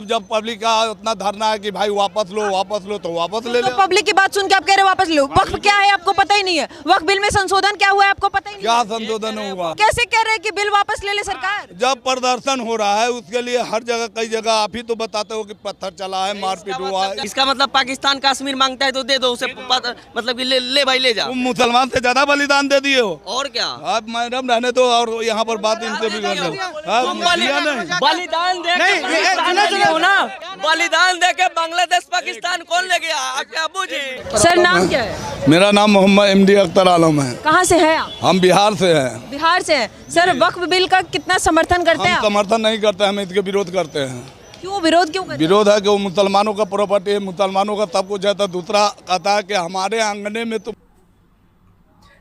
जब पब्लिक का उतना धरना है कि भाई वापस लो तो वापस ले लो। तो पब्लिक की बात सुन के आप कह रहे हो वापस लो। वक्फ क्या है आपको पता ही नहीं है। वक्फ बिल में संशोधन क्या हुआ है आपको पता ही नहीं क्या है। संशोधन हुआ? कैसे कह रहे हैं कि बिल वापस ले ले सरकार? जब प्रदर्शन हो रहा है उसके लिए हर जगह कई जगह आप ही तो बताते हो कि पत्थर चला है, मारपीट हुआ है। इसका मतलब पाकिस्तान कश्मीर मांगता है तो दे दो उसे, मतलब कि ले भाई ले जा। तुम मुसलमान से ज्यादा बलिदान दे दिए हो। और क्या आप मैडम रहने दो और यहाँ पर बात इनसे भी कर दो। बलिदान दे हो ना, बलिदान दे के बांग्लादेश पाकिस्तान कौन ले गया? आपके अबू जी। सर नाम क्या है? मेरा नाम मोहम्मद MD अख्तर आलम है। कहाँ से है आप? हम बिहार से हैं। बिहार से हैं। सर वक्फ बिल का कितना समर्थन करते हैं हम आप? समर्थन नहीं करते, हम इसके विरोध करते हैं। क्यों विरोध क्यों करते हैं? विरोध है कि वो मुसलमानों का प्रॉपर्टी है, मुसलमानों का सब कुछ है। तो दूसरा कहता है कि हमारे आंगने में तो।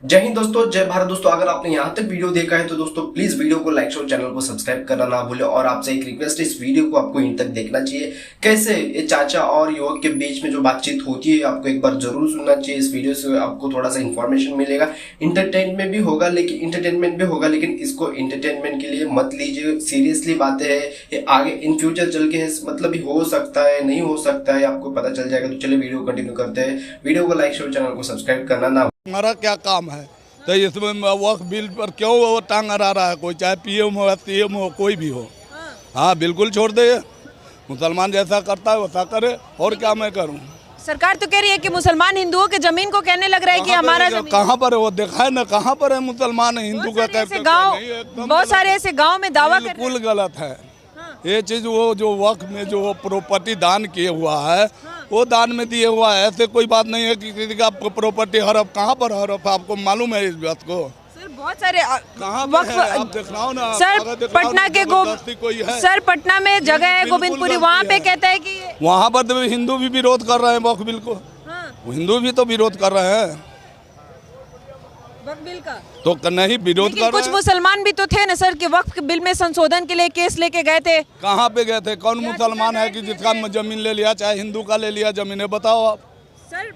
जय हिंद दोस्तों, जय भारत दोस्तों। अगर आपने यहाँ तक वीडियो देखा है तो दोस्तों प्लीज वीडियो को लाइक और चैनल को सब्सक्राइब करना ना भूले। और आपसे एक रिक्वेस्ट है, इस वीडियो को आपको इन तक देखना चाहिए। कैसे ये चाचा और युवक के बीच में जो बातचीत होती है आपको एक बार जरूर सुनना चाहिए। इस वीडियो से आपको थोड़ा सा इन्फॉर्मेशन मिलेगा, इंटरटेनमेंट भी होगा, लेकिन इसको इंटरटेनमेंट के लिए मत लीजिए। सीरियसली बातें है, ये आगे इन फ्यूचर चल के मतलब हो सकता है, नहीं हो सकता है, आपको पता चल जाएगा। तो चलिए वीडियो कंटिन्यू करते हैं। वीडियो को लाइक और चैनल को सब्सक्राइब करना ना। हमारा क्या काम है तो इसमें वक्फ बिल पर क्यों वो टांग अड़ा रहा है? कोई चाहे PM हो या CM हो, कोई भी हो। हाँ बिल्कुल छोड़ दे, मुसलमान जैसा करता है वैसा करे। और क्या मैं करूँ? सरकार तो कह रही है कि मुसलमान हिंदुओं के जमीन को कहने लग रहा है कि हमारा जमीन। कहाँ पर है वो देखा है ना? कहाँ पर है मुसलमान हिंदू का गाँव, बहुत सारे ऐसे गाँव में दावा कर बिल्कुल गलत है ये चीज। वो जो वक्फ में जो प्रॉपर्टी दान किए हुआ है वो दान में दिए हुआ है। ऐसे कोई बात नहीं है कि किसी का प्रॉपर्टी हड़प। कहाँ पर हड़प? आपको मालूम है इस बात को? सर बहुत सारे वक्फ आप दिखलाओ ना। सर पटना के सर पटना में जगह है गोविंदपुरी, वहाँ पे कहता है कि वहाँ पर तो हिंदू भी विरोध कर रहे हैं वक्फ बिल को। हिंदू भी तो विरोध कर रहे हैं वक्फ बिल का। तो नहीं विरोध कर कुछ मुसलमान भी तो थे ना सर कि वक्फ बिल में संशोधन के लिए केस लेके गए थे। कहाँ पे गए थे? कौन मुसलमान है कि जिसका जमीन ले लिया, चाहे हिंदू का ले लिया जमीन है? बताओ आप। सर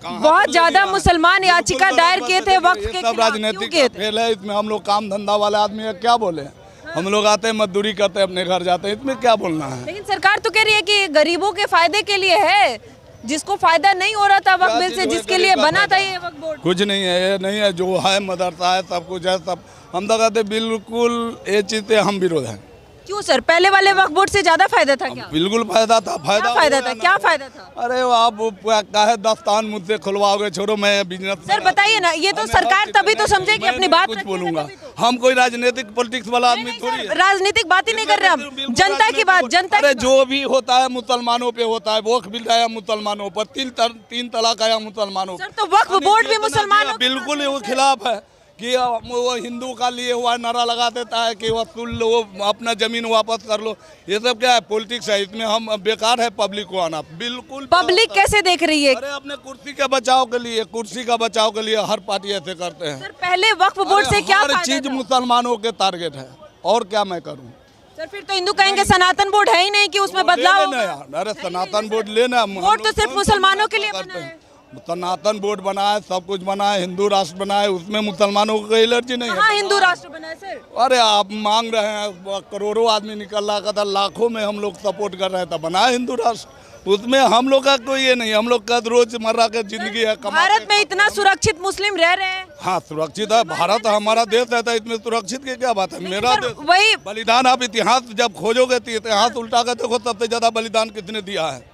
बहुत ज्यादा मुसलमान याचिका दायर किए थे वक्फ के सब राजनीतिक खेल है इसमें। हम लोग काम धंधा वाले आदमी है, क्या बोले? हम लोग आते हैं मजदूरी करते हैं, अपने घर जाते हैं, इसमें क्या बोलना है? लेकिन सरकार तो कह रही है कि गरीबों के फायदे के लिए है। जिसको फायदा नहीं हो रहा था वक्फ बिल से, जिसके लिए बना था ये वक्फ बोर्ड। कुछ नहीं है, ये नहीं है। जो है मदरसा है, सब कुछ है, सब। हम तो कहते बिल्कुल ये चीज से हम विरोध हैं। क्यों सर? पहले वाले वक्फ बोर्ड से ज्यादा फायदा था क्या? बिल्कुल फायदा था। फायदा था? क्या फायदा था? अरे आप कहे दस्तान मुझसे खुलवाओगे, छोड़ो मैं बिजनेस। सर बताइए ना, ये तो सरकार तभी तो समझे कि अपनी बात कुछ बोलूंगा। हम कोई राजनीतिक पॉलिटिक्स वाला आदमी थोड़ी है। राजनीतिक बात ही नहीं कर रहे हम, जनता की बात। जनता अरे जो भी होता है मुसलमानों पे होता है। वक्फ बिल आया मुसलमानों पर, तीन तलाक आया मुसलमानों पर। तो वक्फ बोर्ड भी मुसलमानों बिल्कुल वो खिलाफ है कि वो हिंदू का लिए हुआ नारा लगा देता है कि वसूल लो, अपना जमीन वापस कर लो। ये सब क्या है? पॉलिटिक्स है। इसमें हम बेकार है पब्लिक को आना। बिल्कुल पब्लिक कैसे देख रही है? अरे अपने कुर्सी के बचाव के लिए, कुर्सी का बचाव के लिए हर पार्टी ऐसे करते हैं। सर पहले वक्फ बोर्ड से क्या हर चीज मुसलमानों के टारगेट है। और क्या मैं करूँ? सर फिर तो हिंदू कहेंगे सनातन बोर्ड है ही नहीं कि उसमें बदलाव। अरे सनातन बोर्ड लेना, बोर्ड तो सिर्फ मुसलमानों के लिए बना है। सनातन बोर्ड बना है, सब कुछ बना है, हिंदू राष्ट्र बना है, उसमें मुसलमानों को एलर्जी नहीं है। हाँ हिंदू राष्ट्र बना है सर। अरे आप मांग रहे हैं, करोड़ों आदमी निकल रहा था, लाखों में हम लोग सपोर्ट कर रहे थे, बना है हिंदू राष्ट्र। उसमें हम लोग का कोई ये नहीं, हम लोग का रोजमर्रा की जिंदगी है। भारत में इतना सुरक्षित मुस्लिम रह रहे हैं। हाँ सुरक्षित है, भारत हमारा देश है, तो इसमें सुरक्षित की क्या बात है? मेरा देश। वही बलिदान आप इतिहास जब खोजोगे तो इतिहास उल्टा कर देखो, सबसे ज्यादा बलिदान किसने दिया है।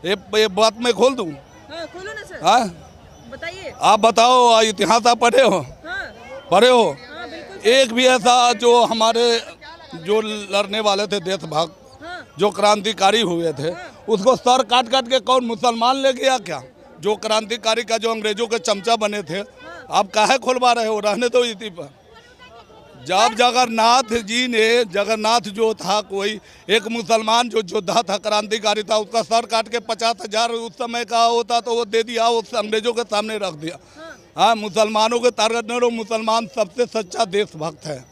ये बात मैं खोल दूँ? खोलो ना सर। हाँ बताइए, आप बताओ, इतिहास आप पढ़े हो? पढ़े हो? एक भी ऐसा जो हमारे जो लड़ने वाले थे देशभक्त, जो क्रांतिकारी हुए थे, उसको सर काट काट के कौन मुसलमान ले गया क्या? जो क्रांतिकारी का जो अंग्रेजों के चमचा बने थे, आप काहे खोलवा रहे हो? रहने दो इसी पर। जब जगन्नाथ जी ने, जगन्नाथ जो था कोई एक मुसलमान जो योद्धा था, क्रांतिकारी था, उसका सर काट के 50,000 उस समय का होता तो वो दे दिया, उस अंग्रेजों के सामने रख दिया। हाँ मुसलमानों के टारगेट नहीं, मुसलमान सबसे सच्चा देशभक्त है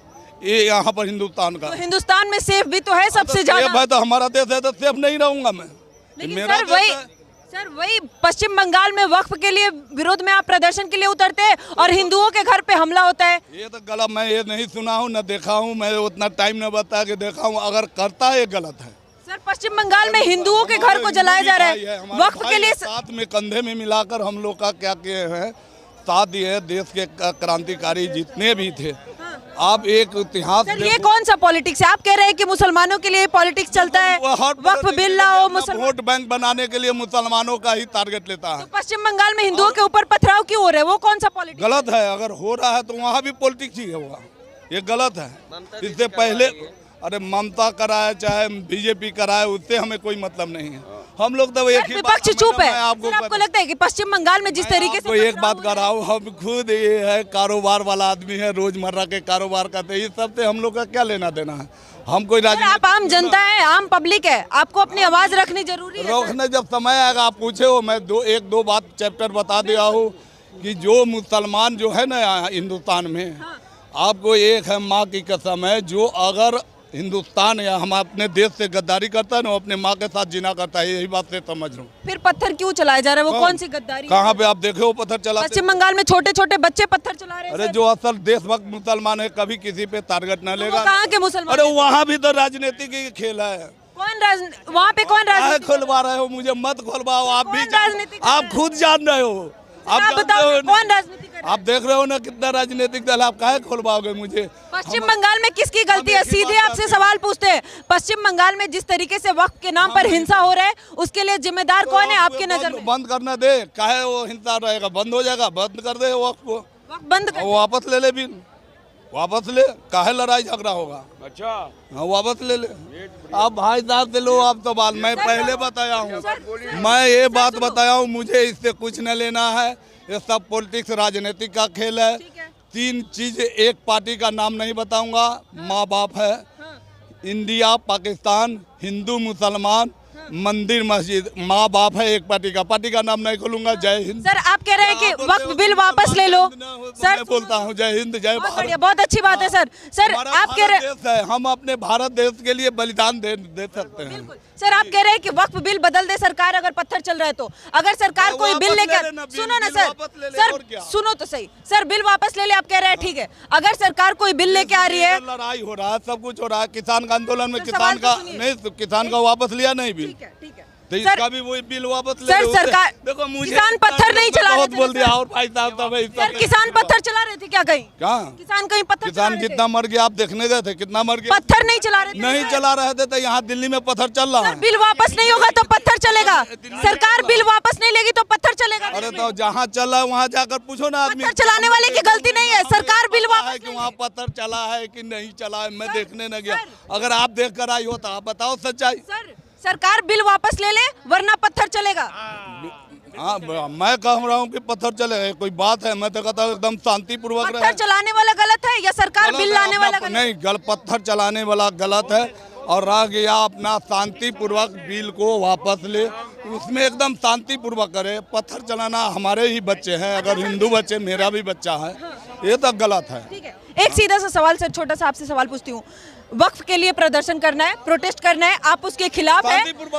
ये यहाँ पर हिंदुस्तान का। तो हिंदुस्तान में सेफ भी तो है सबसे ज्यादा। है तो हमारा देश है, तो सेफ नहीं रहूंगा मैं? मेरा सर वही पश्चिम बंगाल में वक्फ के लिए विरोध में आप प्रदर्शन के लिए उतरते हैं और हिंदुओं के घर पे हमला होता है। ये तो गलत, मैं ये नहीं सुना हूँ, न देखा हूँ, मैं उतना टाइम न बता के देखा हूँ। अगर करता है ये गलत है। सर पश्चिम बंगाल में हिंदुओं के घर को जलाया जा रहा है वक्फ के लिए। साथ में कंधे में मिलाकर हम लोग का क्या किए हैं, साथ दिए देश के क्रांतिकारी जितने भी थे। आप एक इतिहास सर ये कौन सा पॉलिटिक्स है? आप कह रहे हैं कि मुसलमानों के लिए पॉलिटिक्स चलता है, वक्फ बिल लाओ, मुसलमान वोट बैंक बनाने के लिए मुसलमानों का ही टारगेट लेता है। तो पश्चिम बंगाल में हिंदुओं के ऊपर पथराव क्यों हो रहा है? वो कौन सा पॉलिटिक्स? गलत है, अगर हो रहा है तो वहाँ भी पॉलिटिक्स ही होगा, ये गलत है। इससे पहले अरे ममता कराए चाहे बीजेपी कराए, उससे हमें कोई मतलब नहीं है। हम लोग तो एक ही विपक्ष चुप है। आपको आपको लगता है कि पश्चिम बंगाल में जिस तरीके से एक बात कर रहा हूँ, हम खुद ये है कारोबार वाला आदमी है, रोजमर्रा के कारोबार करते हैं, इस सब से हम लोग का क्या लेना देना है? हम कोई आप आम जनता है, आम पब्लिक है, आपको अपनी आवाज रखनी जरूरी है। रोकने जब समय आएगा, आप पूछे हो, मैं एक दो बात चैप्टर बता दिया हूँ कि जो मुसलमान जो है ना हिंदुस्तान में, आपको एक है माँ की कसम है, जो अगर हिंदुस्तान या हम अपने देश से गद्दारी करता है ना, अपने माँ के साथ जिना करता है, यही बात से समझ लो। फिर पत्थर क्यों चलाया जा रहा है? वो कौन सी गद्दारी? कहाँ पे आप देखे हो पत्थर चलाते? पश्चिम बंगाल में छोटे छोटे बच्चे पत्थर चला रहे हैं। अरे जो असल देशभक्त मुसलमान है, कभी किसी पे टारगेट न लेगा। कहाँ के मुसलमान? अरे वहाँ भी तो राजनीतिक ही खेल है। वहाँ पे कौन राजनीति खुलवा रहे हो? मुझे मत खुलवाओ, आप भी राजनीति आप खुद जान रहे हो। आप बताओ कौन राजनीति कर रहा है? आप देख रहे हो ना कितना राजनीतिक दल, आप काहे खुलवाओगे मुझे? पश्चिम बंगाल में किसकी गलती है? सीधे आपसे सवाल पूछते हैं, पश्चिम बंगाल में जिस तरीके से वक्फ के नाम पर हिंसा हो रहा है, उसके लिए जिम्मेदार कौन है आपके नजर में? बंद करना दे, काहे वो हिंसा रहेगा? बंद हो जाएगा, बंद कर दे वक्फ को, वक्फ बंद कर। वापस ले ले, बिल वापस ले, काहे लड़ाई झगड़ा होगा? अच्छा हाँ, वापस ले ले। आप भाई साहब से लो, आप तो बात मैं पहले बताया हूँ, मैं ये बात बताया हूँ, मुझे इससे कुछ न लेना है। ये सब पॉलिटिक्स राजनीतिक का खेल है। तीन चीज एक पार्टी का नाम नहीं बताऊंगा, माँ बाप है, इंडिया पाकिस्तान, हिंदू मुसलमान, मंदिर मस्जिद, माँ बाप है एक पार्टी का नाम नहीं खोलूंगा। जय हिंद। सर आप कह रहे हैं कि वक्फ बिल वापस ले लो। सर मैं बोलता हूँ जय हिंद, जय भारत। बहुत अच्छी बात है सर। सर आप कह रहे हैं हम अपने भारत देश के लिए बलिदान दे सकते हैं। सर आप कह रहे हैं कि वक्फ बिल बदल दे सरकार, अगर पत्थर चल रहा है तो। अगर सरकार कोई बिल लेकर, सुनो ना सर, सर सुनो तो सही, सर बिल वापस ले ले, आप कह रहे हैं ठीक है। अगर सरकार कोई बिल लेके आ रही है, लड़ाई हो रहा है, सब कुछ हो रहा है, किसान का आंदोलन में किसान का नहीं, किसान का वापस लिया नहीं बिल, ठीक है तो इसका भी वही बिल वापस ले। सर सरकार देखो मुझे किसान पत्थर नहीं चला रहे थे, बोल दिया। और भाई साहब सर किसान पत्थर चला रहे थे क्या कहीं? कहाँ किसान कहीं पत्थर? किसान कितना मर गया आप देखने गए थे? कितना मर गया? पत्थर नहीं चला रहे थे? नहीं चला रहे थे, तो यहाँ दिल्ली में पत्थर चल रहा है। बिल वापस नहीं होगा तो पत्थर चलेगा? सरकार बिल वापस नहीं लेगी तो पत्थर चलेगा? अरे तो जहाँ चल रहा है वहाँ जाकर पूछो ना आदमी। पत्थर चलाने वाले की गलती नहीं है, सरकार बिल वापस कि वहाँ पत्थर चला है कि नहीं चला है, मैं देखने न गया। अगर आप देख कर आई हो तो आप बताओ सच्चाई। सर सरकार बिल वापस ले ले वरना पत्थर चलेगा। हाँ मैं कह रहा हूँ कि पत्थर चलेगा, कोई बात है? मैं तो कहता हूँ एकदम शांतिपूर्वक रहे। पत्थर चलाने वाला गलत है या सरकार बिल लाने वाला गलत? नहीं, पत्थर चलाने वाला गलत है और रह गया अपना शांतिपूर्वक बिल को वापस ले, उसमें एकदम शांतिपूर्वक करे। पत्थर चलाना हमारे ही बच्चे हैं, अगर हिंदू बच्चे, मेरा भी बच्चा है, ये तो गलत है। ठीक है, एक सीधा सा सवाल सर, छोटा सा आपसे सवाल पूछती हूँ। वक्फ के लिए प्रदर्शन करना है, प्रोटेस्ट करना है, आप उसके खिलाफ है,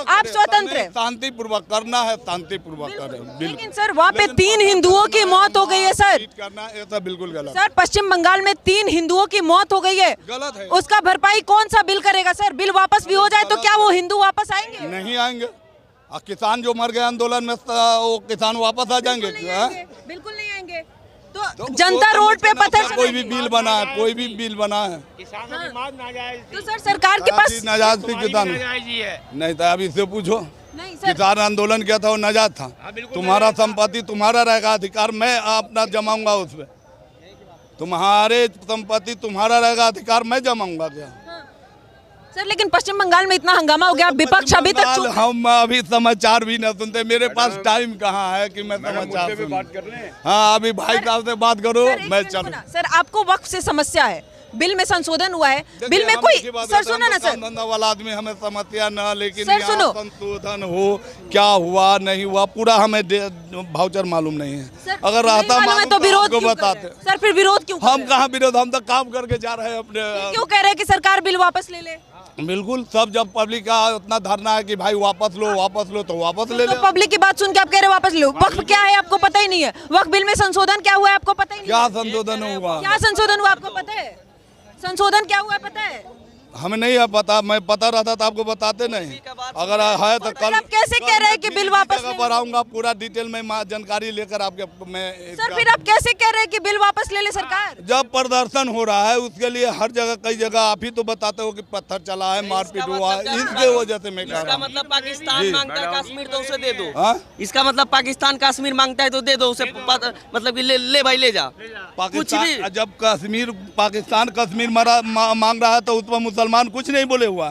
आप स्वतंत्र है, शांतिपूर्वक करना है, शांतिपूर्वक करें। लेकिन सर वहाँ पे 3 हिंदुओं की मौत हो गई है सर। करना ऐसा बिल्कुल गलत। सर पश्चिम बंगाल में 3 हिंदुओं की मौत हो गई है, गलत है। उसका भरपाई कौन सा बिल करेगा सर? बिल वापस भी हो जाए तो क्या वो हिंदू वापस आएंगे? नहीं आएंगे। किसान जो मर गए आंदोलन में, वो किसान वापस आ जाएंगे? बिल्कुल नहीं आएंगे। तो जनता रोड पे पत्थर, कोई भी बिल बना है, कोई भी बिल बना है, तो सर सरकार के पास नाजायज थी किसान नहीं था। अभी से पूछो, नहीं सर, किसान आंदोलन किया था, वो नाजायज था। तुम्हारा संपत्ति तुम्हारा रहेगा, अधिकार मैं अपना जमाऊंगा उसमें। तुम्हारे संपत्ति तुम्हारा रहेगा, अधिकार मैं जमाऊंगा क्या? सर लेकिन पश्चिम बंगाल में इतना हंगामा हो गया, विपक्ष अभी तक चुप है। हम अभी समाचार भी न सुनते, मेरे पास टाइम कहाँ है कि मैं समाचार सुनूं। हाँ अभी भाई साहब से बात करो, मैं चलूं। सर आपको वक्फ से समस्या है, बिल में संशोधन हुआ है, बिल में कोई, सर सुनो ना सर, धंधा वाला आदमी, हमें समस्या न, लेकिन सर सुनो, संशोधन हो क्या हुआ नहीं हुआ पूरा हमें भाउचर मालूम नहीं है। अगर रहता मालूम तो विरोध को क्यों बताते। सर फिर विरोध क्यों? हम कहाँ विरोध, हम तो काम करके जा रहे हैं अपने। क्यों कह रहे हैं कि सरकार बिल वापस ले ले? बिल्कुल, सब जब पब्लिक का उतना धरना है कि भाई वापस लो वापस लो, तो वापस ले लो। तो पब्लिक की बात सुन के आप कह रहे वापस लो। वक्फ क्या है आपको पता ही नहीं है, वक्फ बिल में संशोधन क्या हुआ है आपको पता ही नहीं? क्या संशोधन हुआ? क्या संशोधन हुआ आपको पता है? संशोधन क्या हुआ है पता है? हमें नहीं है पता, मैं पता रहता तो आपको बताते नहीं। अगर है तो कल आप कैसे कह रहे हैं कि बिल वापस ले पर आऊंगा, पूरा डिटेल में जानकारी लेकर आपके मैं सर फिर आप कैसे कह रहे हैं कि बिल वापस ले ले सरकार? जब प्रदर्शन हो रहा है उसके लिए हर जगह कई जगह आप ही तो बताते हो कि पत्थर चला है, मारपीट हुआ है, इसके वजह से मैं कह रहा इसका हूँ। मतलब पाकिस्तान मांगता है कश्मीर तो उसे दे दो। हाँ? इसका मतलब पाकिस्तान कश्मीर मांगता है तो दे दो उसे, मतलब कि ले भाई ले जा। कुछ भी जब कश्मीर पाकिस्तान कश्मीर मांग रहा है तो उस पर मुसलमान कुछ नहीं बोले हुआ।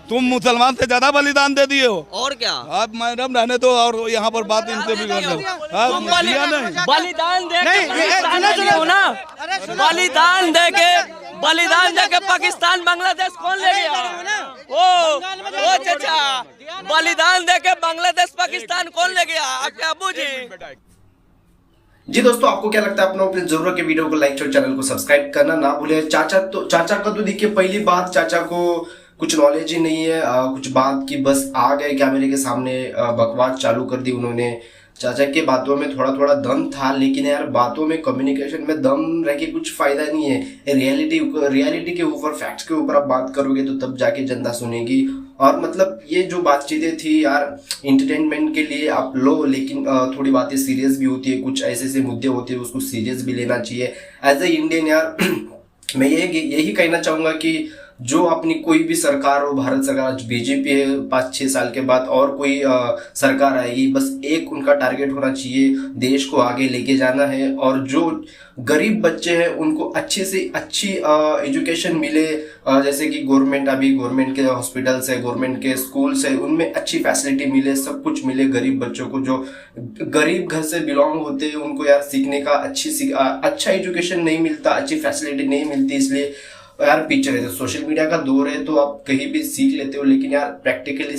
तुम मुसलमान से ज्यादा बलिदान दे दिए हो। और क्या आप मैडम रहने दो और यहाँ पर बात इनसे भी कर दो। बलिदान दे बलिदान दे के पाकिस्तान बांग्लादेश कौन ले गया? ओ चाचा, बलिदान दे के बांग्लादेश पाकिस्तान कौन ले गया? आपके अबू जी। जी दोस्तों, आपको क्या लगता है? अपना अपने जरूर के वीडियो को लाइक और चैनल को सब्सक्राइब करना ना भूले। चाचा का तो देखिए पहली बात, चाचा को कुछ नॉलेज ही नहीं है, कुछ बात की बस आ गए कैमरे के सामने बकवास चालू कर दी उन्होंने। चाचा के बातों में थोड़ा थोड़ा दम था, लेकिन यार बातों में कम्युनिकेशन में दम रह के कुछ फायदा नहीं है। रियलिटी के ऊपर, फैक्ट्स के ऊपर आप बात करोगे तो तब जाके जनता सुनेगी। और मतलब ये जो बातचीतें थी यार, इंटरटेनमेंट के लिए आप लो, लेकिन थोड़ी बातें सीरियस भी होती है। कुछ ऐसे ऐसे मुद्दे होते हैं उसको सीरियस भी लेना चाहिए एज ए इंडियन। यार मैं यही कहना चाहूंगा कि जो अपनी कोई भी सरकार हो, भारत सरकार बीजेपी है, 5-6 साल के बाद और कोई सरकार आएगी, बस एक उनका टारगेट होना चाहिए, देश को आगे लेके जाना है। और जो गरीब बच्चे हैं उनको अच्छे से अच्छी एजुकेशन मिले, जैसे कि गवर्नमेंट के हॉस्पिटल्स है, गवर्नमेंट के स्कूल्स है, उनमें अच्छी फैसिलिटी मिले, सब कुछ मिले गरीब बच्चों को। जो गरीब घर से बिलोंग होते हैं उनको यार सीखने का अच्छा एजुकेशन नहीं मिलता, अच्छी फैसिलिटी नहीं मिलती। इसलिए यार पीछे रहते। सोशल मीडिया का दौर है तो आप कहीं भी सीख लेते हो, लेकिन यार प्रैक्टिकली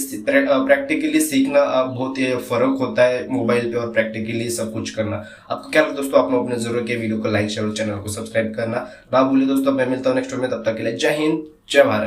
सीखना बहुत ही फर्क होता है मोबाइल पे और प्रैक्टिकली सब कुछ करना। आपको क्या लगता है दोस्तों? अपने जरूर के वीडियो को लाइक शेयर और चैनल को सब्सक्राइब करना ना भूले दोस्तों। मैं मिलता हूँ नेक्स्ट वीडियो में, तब तक के लिए जय हिंद, जय भारत।